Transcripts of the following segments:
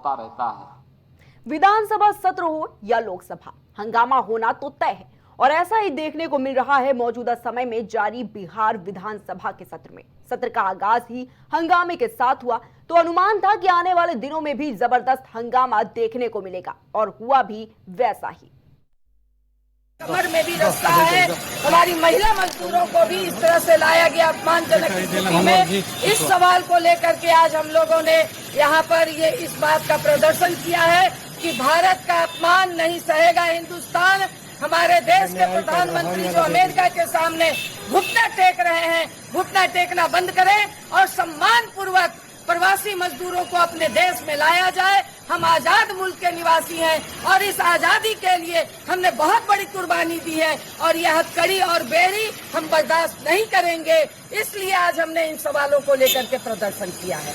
होता रहता है। विधानसभा सत्र हो या लोकसभा, हंगामा होना तो तय है और ऐसा ही देखने को मिल रहा है मौजूदा समय में जारी बिहार विधानसभा के सत्र में। सत्र का आगाज ही हंगामे के साथ हुआ तो अनुमान था कि आने वाले दिनों में भी जबरदस्त हंगामा देखने को मिलेगा और हुआ भी वैसा ही। कमर में भी रस्सा है, हमारी महिला मजदूरों को भी इस तरह से लाया गया अपमानजनक स्थिति में। इस सवाल को लेकर के आज हम लोगों ने यहाँ पर ये इस बात का प्रदर्शन किया है कि भारत का अपमान नहीं सहेगा हिंदुस्तान। हमारे देश के प्रधानमंत्री जो अमेरिका के सामने घुटना टेक रहे हैं, घुटना टेकना बंद करें और सम्मान पूर्वक प्रवासी मजदूरों को अपने देश में लाया जाए। हम आजाद मुल्क के निवासी हैं और इस आजादी के लिए हमने बहुत बड़ी कुर्बानी दी है और यह हथकड़ी और बेरी हम बर्दाश्त नहीं करेंगे। इसलिए आज हमने इन सवालों को लेकर के प्रदर्शन किया है।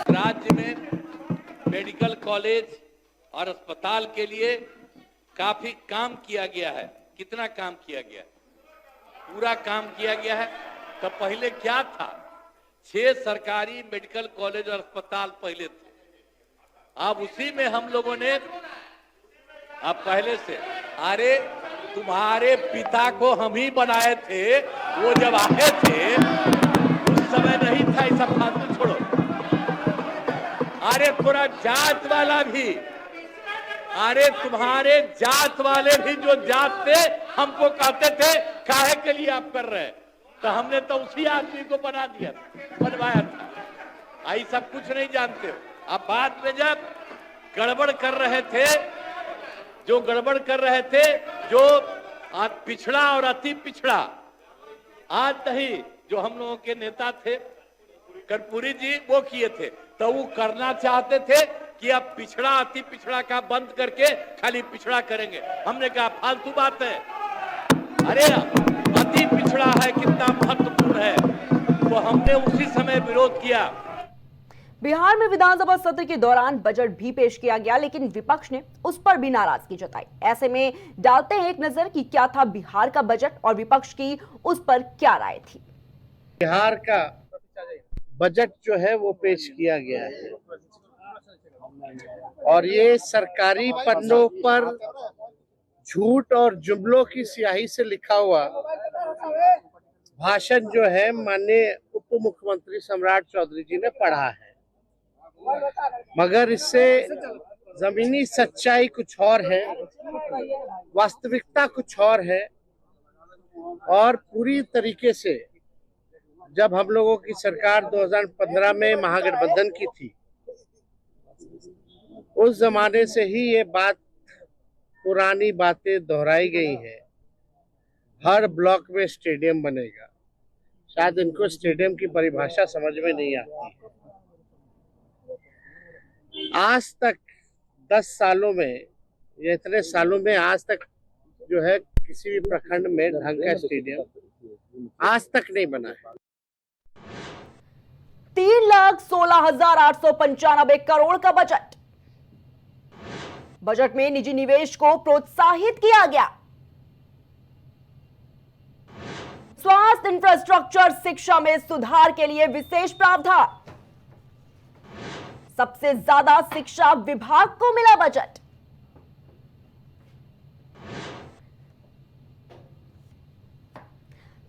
राज्य में मेडिकल कॉलेज और अस्पताल के लिए काफी काम किया गया है। कितना काम किया गया है? पूरा काम किया गया है। तो पहले क्या था? 6 सरकारी मेडिकल कॉलेज और अस्पताल पहले थे। अब उसी में हम लोगों ने अब पहले से, अरे तुम्हारे पिता को हम ही बनाए थे, वो जब आए थे उस समय नहीं था। ये सब फालतू छोड़ो। अरे पूरा जात वाला भी, अरे तुम्हारे जात वाले भी जो जात थे हमको कहते थे काहे के लिए आप कर रहे हैं, तो हमने तो उसी आदमी को बना दिया था, बनवाया था। आई सब कुछ नहीं जानते हो। अब बाद में जब गड़बड़ कर रहे थे, जो गड़बड़ कर रहे थे, जो पिछड़ा और अति पिछड़ा, आज नहीं, जो हम लोगों के नेता थे कर्पूरी जी, वो किए थे, तो वो करना चाहते थे कि अब पिछड़ा अति पिछड़ा का बंद करके खाली पिछड़ा करेंगे। हमने कहा फालतू बात है। अरे अति पिछड़ा है कितना महत्वपूर्ण है, तो हमने उसी समय विरोध किया। बिहार में विधानसभा सत्र के दौरान बजट भी पेश किया गया, लेकिन विपक्ष ने उस पर भी नाराजगी जताई। ऐसे में डालते हैं एक नजर कि क्या था बिहार का बजट और विपक्ष की उस पर क्या राय थी। बिहार का बजट जो है वो पेश किया गया है और ये सरकारी पन्नों पर झूठ और जुमलों की स्याही से लिखा हुआ भाषण जो है माननीय उप मुख्यमंत्री सम्राट चौधरी जी ने पढ़ा है, मगर इससे जमीनी सच्चाई कुछ और है, वास्तविकता कुछ और है। और पूरी तरीके से जब हम लोगों की सरकार 2015 में महागठबंधन की थी, उस जमाने से ही ये बात, पुरानी बातें दोहराई गई है। हर ब्लॉक में स्टेडियम बनेगा। शायद इनको स्टेडियम की परिभाषा समझ में नहीं आती है। आज तक 10 सालों में, या इतने सालों में आज तक जो है किसी भी प्रखंड में ढंग का स्टेडियम आज तक नहीं बना है। 3,16,895 करोड़ का बजट। बजट में निजी निवेश को प्रोत्साहित किया गया। स्वास्थ्य, इंफ्रास्ट्रक्चर, शिक्षा में सुधार के लिए विशेष प्रावधान। सबसे ज्यादा शिक्षा विभाग को मिला बजट।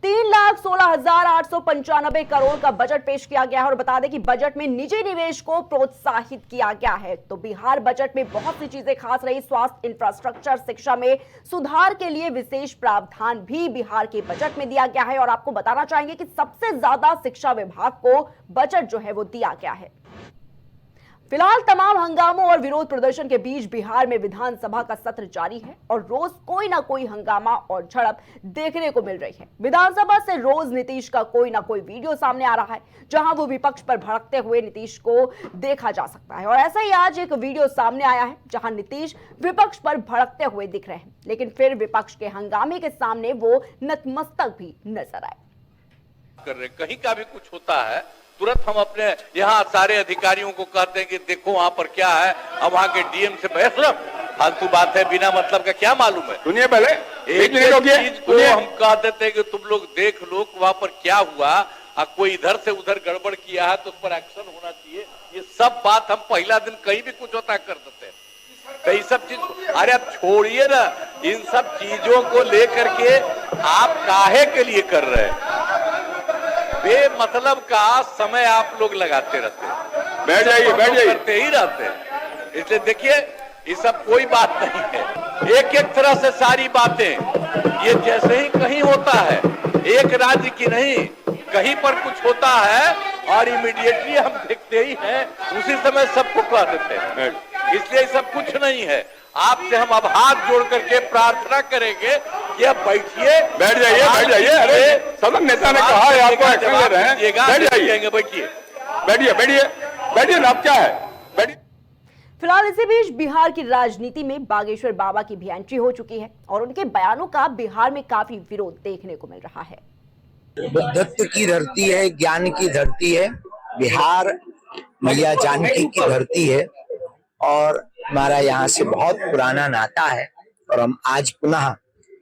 ₹3,16,895 करोड़ का बजट पेश किया गया है और बता दें कि बजट में निजी निवेश को प्रोत्साहित किया गया है। तो बिहार बजट में बहुत सी चीजें खास रही। स्वास्थ्य, इंफ्रास्ट्रक्चर, शिक्षा में सुधार के लिए विशेष प्रावधान भी बिहार के बजट में दिया गया है और आपको बताना चाहेंगे कि सबसे ज्यादा शिक्षा विभाग को बजट जो है वो दिया गया है। फिलहाल तमाम हंगामों और विरोध प्रदर्शन के बीच बिहार में विधानसभा का सत्र जारी है और रोज कोई ना कोई हंगामा और झड़प देखने को मिल रही है। विधानसभा से रोज नीतीश का कोई ना कोई वीडियो सामने आ रहा है जहां वो विपक्ष पर भड़कते हुए नीतीश को देखा जा सकता है। और ऐसा ही आज एक वीडियो सामने आया है जहां नीतीश विपक्ष पर भड़कते हुए दिख रहे हैं, लेकिन फिर विपक्ष के हंगामे के सामने वो नतमस्तक भी नजर आए। कर रहे कहीं का भी कुछ होता है तुरंत हम अपने यहाँ सारे अधिकारियों को कहते हैं कि देखो वहाँ पर क्या है, अब वहाँ के डीएम से बहस लो। फालतू बात है, बिना मतलब का क्या मालूम है। सुनिए पहले एक चीज को हम कह देते हैं कि तुम लोग देख लो वहाँ पर क्या हुआ, कोई इधर से उधर गड़बड़ किया है तो उस पर एक्शन होना चाहिए। ये सब बात हम पहला दिन कहीं भी कुछ होता कर देते हैं। तो ये सब चीज अरे अब छोड़िए ना, इन सब चीजों को लेकर के आप काहे के लिए कर रहे हैं? बेमतलब का समय आप लोग लगाते रहते हैं, बैठ जाइए करते ही रहते हैं। इसलिए देखिए ये सब कोई बात नहीं है। एक एक तरह से सारी बातें ये जैसे ही कहीं होता है, एक राज्य की नहीं कहीं पर कुछ होता है और इमीडिएटली हम देखते ही हैं, उसी समय सबको कह देते हैं। इसलिए सब कुछ नहीं है। आपसे हम अब हाथ जोड़ करके प्रार्थना करेंगे कि अब बैठिए, बैठ जाइए। अरे सब लोग नेता ने कहा है आपको एक्शन ले रहे हैं, बैठ जाइए, बैठिए ना, अब क्या है, बैठिए। फिलहाल इसी बीच बिहार की राजनीति में बागेश्वर बाबा की भी एंट्री हो चुकी है और उनके बयानों का बिहार में काफी विरोध देखने को मिल रहा है। बुद्धत्व की धरती है, ज्ञान की धरती है, बिहार मैया जानकी की धरती है और हमारा यहाँ से बहुत पुराना नाता है और हम आज पुनः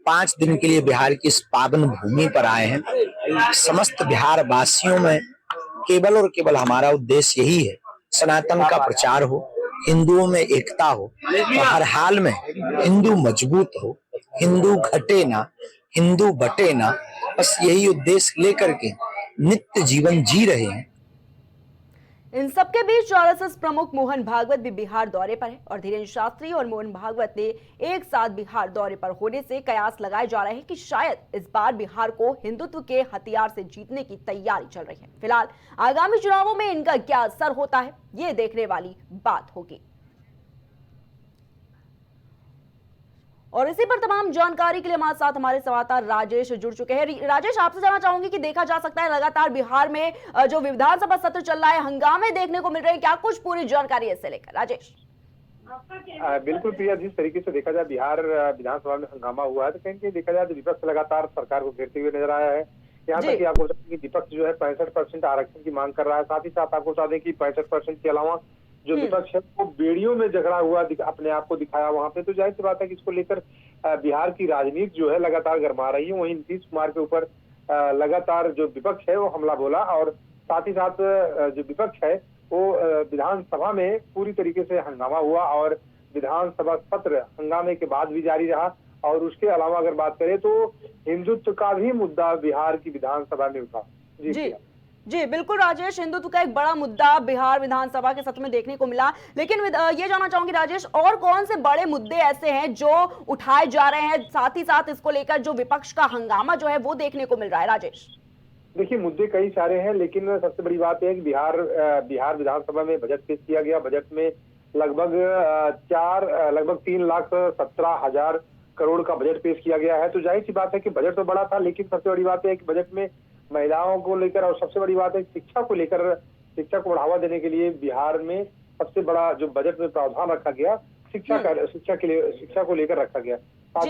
5 दिन के लिए बिहार की इस पावन भूमि पर आए हैं। समस्त बिहार वासियों में केवल और केवल हमारा उद्देश्य यही है, सनातन का प्रचार हो, हिंदुओं में एकता हो, तो हर हाल में हिंदू मजबूत हो, हिंदू घटे ना, हिंदू बटे ना, बस यही उद्देश्य लेकर के नित्य जीवन जी रहे हैं। इन सबके बीच आरएसएस प्रमुख मोहन भागवत भी बिहार दौरे पर है और धीरेन्द्र शास्त्री और मोहन भागवत ने एक साथ बिहार दौरे पर होने से कयास लगाए जा रहे हैं कि शायद इस बार बिहार को हिंदुत्व के हथियार से जीतने की तैयारी चल रही है। फिलहाल आगामी चुनावों में इनका क्या असर होता है, ये देखने वाली बात होगी। और इसी पर तमाम जानकारी के लिए हमारे साथ हमारे संवाददाता राजेश जुड़ चुके हैं। राजेश, आपसे जानना चाहूंगी कि देखा जा सकता है लगातार बिहार में जो विधानसभा सत्र चल रहा है, हंगामे देखने को मिल रहे हैं, क्या कुछ पूरी जानकारी इससे लेकर? राजेश। बिल्कुल प्रिया, जिस तरीके से देखा जाए बिहार विधानसभा में हंगामा हुआ है तो कहीं देखा जाए तो विपक्ष लगातार सरकार को घेरते हुए नजर आया है। यहाँ तक कि आपको विपक्ष जो है 65% आरक्षण की मांग कर रहा है। साथ ही साथ आपको बता दें कि 65% के अलावा जो विपक्ष है वो बेड़ियों में जकड़ा हुआ अपने आप को दिखाया वहां पे। तो जाहिर सी बात है कि इसको लेकर बिहार की राजनीति जो है लगातार गरमा रही है। वहीं नीतीश कुमार के ऊपर लगातार जो विपक्ष है वो हमला बोला और साथ ही साथ जो विपक्ष है वो विधानसभा में पूरी तरीके से हंगामा हुआ और विधानसभा सत्र हंगामे के बाद भी जारी रहा। और उसके अलावा अगर बात करें तो हिंदुत्व का भी मुद्दा बिहार की विधानसभा में उठा। जी बिल्कुल राजेश, हिंदुत्व का एक बड़ा मुद्दा बिहार विधानसभा के सत्र में देखने को मिला, लेकिन ये जानना चाहूंगी राजेश, और कौन से बड़े मुद्दे ऐसे हैं जो उठाए जा रहे हैं, साथ ही साथ इसको लेकर जो विपक्ष का हंगामा जो है वो देखने को मिल रहा है? राजेश देखिए, मुद्दे कई सारे हैं लेकिन सबसे बड़ी बात है कि बिहार विधानसभा में बजट पेश किया गया। बजट में लगभग 3,17,000 करोड़ का बजट पेश किया गया है। तो जाहिर सी बात है कि बजट तो बड़ा था, लेकिन सबसे बड़ी बात है कि बजट में महिलाओं को लेकर और सबसे बड़ी बात है शिक्षा को लेकर, शिक्षा को बढ़ावा देने के लिए बिहार में सबसे बड़ा जो बजट में प्रावधान रखा गया शिक्षा को लेकर रखा गया। साथ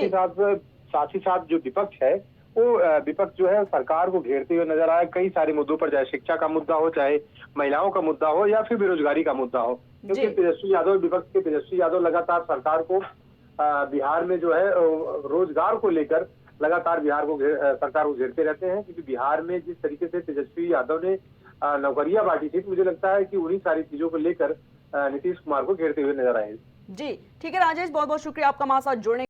ही साथ जो विपक्ष है वो विपक्ष जो है सरकार को घेरते हुए नजर आया कई सारे मुद्दों पर, चाहे शिक्षा का मुद्दा हो, चाहे महिलाओं का मुद्दा हो या फिर बेरोजगारी का मुद्दा हो। क्योंकि विपक्ष के तेजस्वी यादव लगातार सरकार को बिहार में जो है रोजगार को लेकर लगातार सरकार को घेरते रहते हैं। क्योंकि बिहार में जिस तरीके से तेजस्वी यादव ने नौकरियां बांटी थी, मुझे लगता है कि उन्हीं सारी चीजों को लेकर नीतीश कुमार को घेरते हुए नजर आए। जी ठीक है राजेश, बहुत बहुत शुक्रिया आपका हमारे साथ जुड़ने